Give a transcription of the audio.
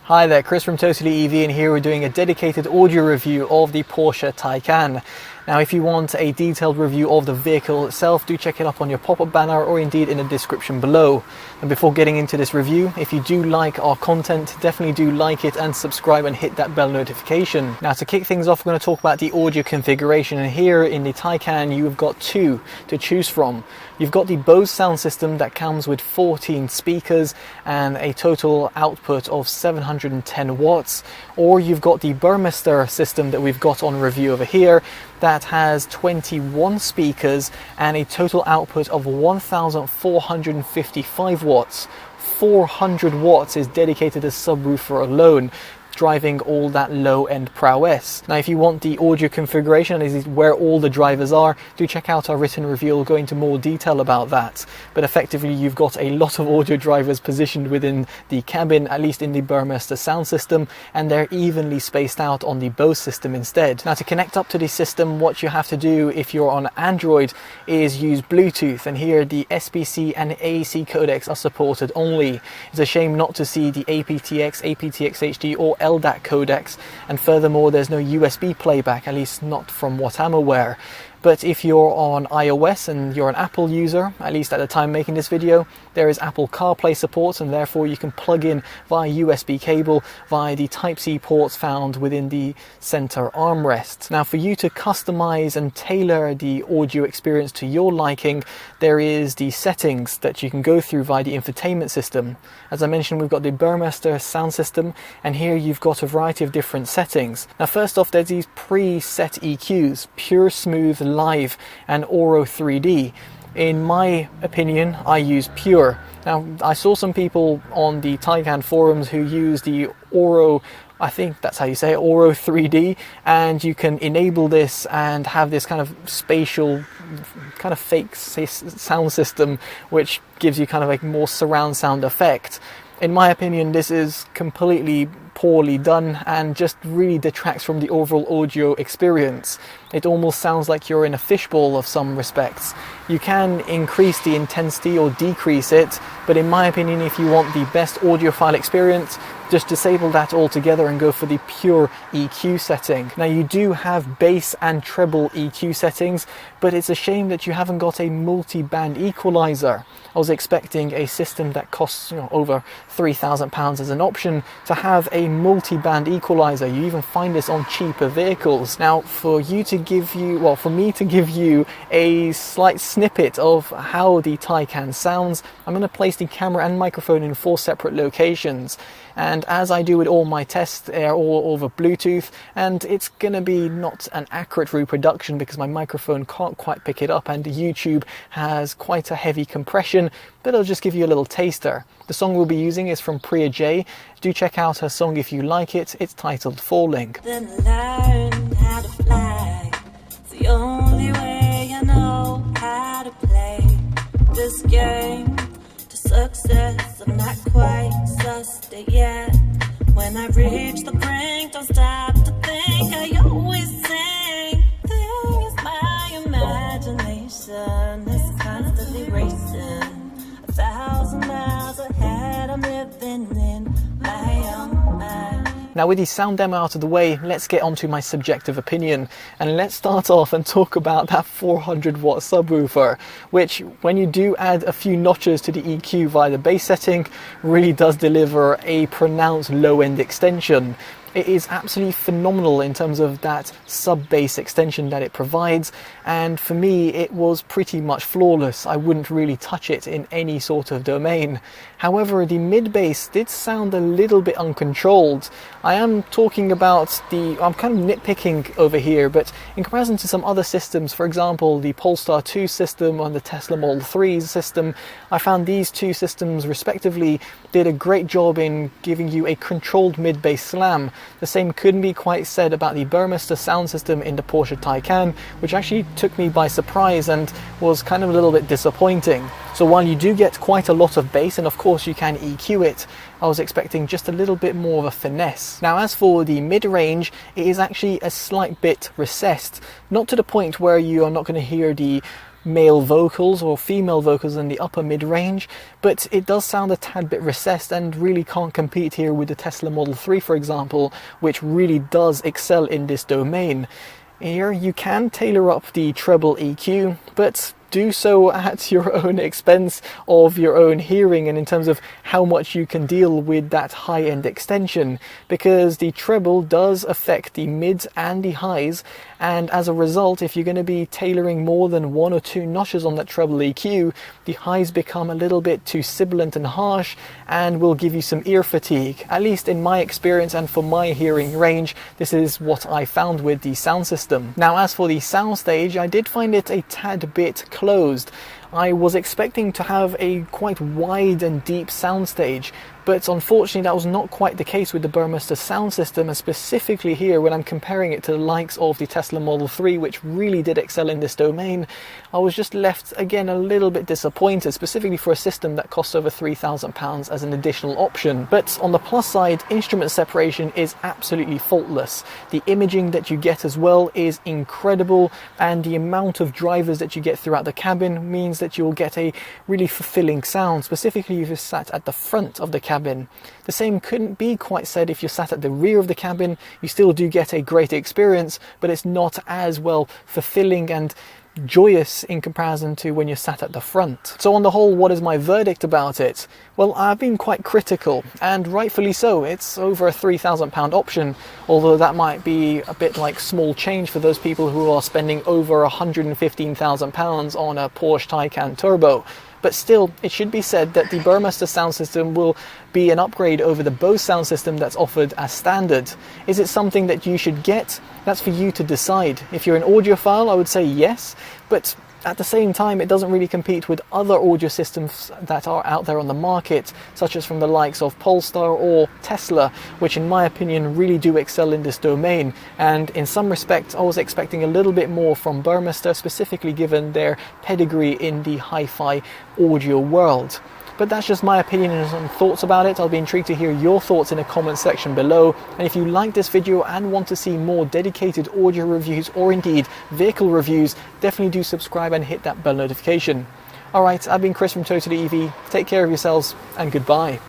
Hi there, Chris from TotallyEV, and here we're doing a dedicated audio review of the Porsche Taycan. Now, if you want a detailed review of the vehicle itself, do check it up on your pop-up banner or indeed in the description below. And before getting into this review, if you do like our content, definitely do like it and subscribe and hit that bell notification. Now, to kick things off, we're going to talk about the audio configuration, and here in the Taycan you've got two to choose from. You've got the Bose sound system that comes with 14 speakers and a total output of 710 watts, or you've got the Burmester system that we've got on review over here that has 21 speakers and a total output of 1455 watts. 400 watts is dedicated as subwoofer alone, driving all that low-end prowess. Now, if you want the audio configuration, this is where all the drivers are, do check out our written review. We'll go into more detail about that. But effectively, you've got a lot of audio drivers positioned within the cabin, at least in the Burmester sound system, and they're evenly spaced out on the Bose system instead. Now, to connect up to the system, what you have to do if you're on Android is use Bluetooth, and here the SBC and AAC codecs are supported only. It's a shame not to see the aptX, aptX HD or LDAC codecs, and furthermore there's no USB playback, at least not from what I'm aware. But if you're on iOS and you're an Apple user, at least at the time making this video, there is Apple CarPlay support, and therefore you can plug in via USB cable via the Type-C ports found within the center armrest. Now, for you to customize and tailor the audio experience to your liking, there is the settings that you can go through via the infotainment system. As I mentioned, we've got the Burmester sound system, and here you've got a variety of different settings. Now, first off, there's these preset EQs, Pure, Smooth, Live and Auro 3D. In my opinion, I use Pure. Now, I saw some people on the Taycan forums who use the Auro, I think that's how you say it, Auro 3D, and you can enable this and have this kind of spatial, kind of fake sound system, which gives you kind of like more surround sound effect. In my opinion, this is completely poorly done and just really detracts from the overall audio experience. It almost sounds like you're in a fishbowl of some respects. You can increase the intensity or decrease it, but in my opinion, if you want the best audiophile experience, just disable that altogether and go for the pure EQ setting. Now, you do have bass and treble EQ settings, but it's a shame that you haven't got a multi-band equalizer. I was expecting a system that costs over £3,000 as an option to have a multi-band equalizer. You even find this on cheaper vehicles. Now, for me to give you a slight snippet of how the Taycan sounds, I'm going to place the camera and microphone in 4 separate locations. And as I do with all my tests, they're all over Bluetooth, and it's going to be not an accurate reproduction because my microphone can't quite pick it up, and YouTube has quite a heavy compression, but I'll just give you a little taster. The song we'll be using is from Priya J. Do check out her song if you like it. It's titled Falling. Then learn how to fly. It's the only way I know how to play this game. Success, I'm not quite sussed it yet. When I reach the brink, don't stop to think. I always sing. Thing is my imagination is constantly racing. 1,000 miles ahead, I'm living in my own mind. Now, with the sound demo out of the way, let's get onto my subjective opinion, and let's start off and talk about that 400 watt subwoofer, which, when you do add a few notches to the EQ via the bass setting, really does deliver a pronounced low-end extension. It is absolutely phenomenal in terms of that sub-bass extension that it provides, and for me it was pretty much flawless. I wouldn't really touch it in any sort of domain. However, the mid-bass did sound a little bit uncontrolled. I am talking about I'm kind of nitpicking over here, but in comparison to some other systems, for example the Polestar 2 system and the Tesla Model 3's system, I found these two systems respectively did a great job in giving you a controlled mid-bass slam. The same couldn't be quite said about the Burmester sound system in the Porsche Taycan, which actually took me by surprise and was kind of a little bit disappointing. So while you do get quite a lot of bass, and of course you can EQ it, I was expecting just a little bit more of a finesse. Now, as for the mid-range, it is actually a slight bit recessed, not to the point where you are not going to hear the male vocals or female vocals in the upper mid-range, but it does sound a tad bit recessed and really can't compete here with the Tesla Model 3, for example, which really does excel in this domain. Here you can tailor up the treble EQ, but do so at your own expense of your own hearing and in terms of how much you can deal with that high-end extension, because the treble does affect the mids and the highs, and as a result, if you're going to be tailoring more than 1 or 2 notches on that treble EQ, the highs become a little bit too sibilant and harsh and will give you some ear fatigue. At least in my experience and for my hearing range, this is what I found with the sound system. Now, as for the Soundstage, I did find it a tad bit closed. I was expecting to have a quite wide and deep soundstage, but unfortunately that was not quite the case with the Burmester sound system, and specifically here when I'm comparing it to the likes of the Tesla Model 3, which really did excel in this domain. I was just left again a little bit disappointed, specifically for a system that costs over £3,000 as an additional option. But on the plus side, instrument separation is absolutely faultless. The imaging that you get as well is incredible, and the amount of drivers that you get throughout the cabin means that you'll get a really fulfilling sound, specifically if you're sat at the front of the cabin. The same couldn't be quite said if you're sat at the rear of the cabin. You still do get a great experience, but it's not as well fulfilling and joyous in comparison to when you're sat at the front. So on the whole, what is my verdict about it? Well, I've been quite critical, and rightfully so. It's over a £3,000 option, although that might be a bit like small change for those people who are spending over £115,000 on a Porsche Taycan Turbo. But still, it should be said that the Burmester sound system will be an upgrade over the Bose sound system that's offered as standard. Is it something that you should get? That's for you to decide. If you're an audiophile, I would say yes, but at the same time, it doesn't really compete with other audio systems that are out there on the market, such as from the likes of Polestar or Tesla, which in my opinion really do excel in this domain. And in some respects, I was expecting a little bit more from Burmester, specifically given their pedigree in the hi-fi audio world. But that's just my opinion and some thoughts about it. I'll be intrigued to hear your thoughts in the comment section below. And if you like this video and want to see more dedicated audio reviews or indeed vehicle reviews, definitely do subscribe and hit that bell notification. Alright, I've been Chris from TotallyEV. Take care of yourselves and goodbye.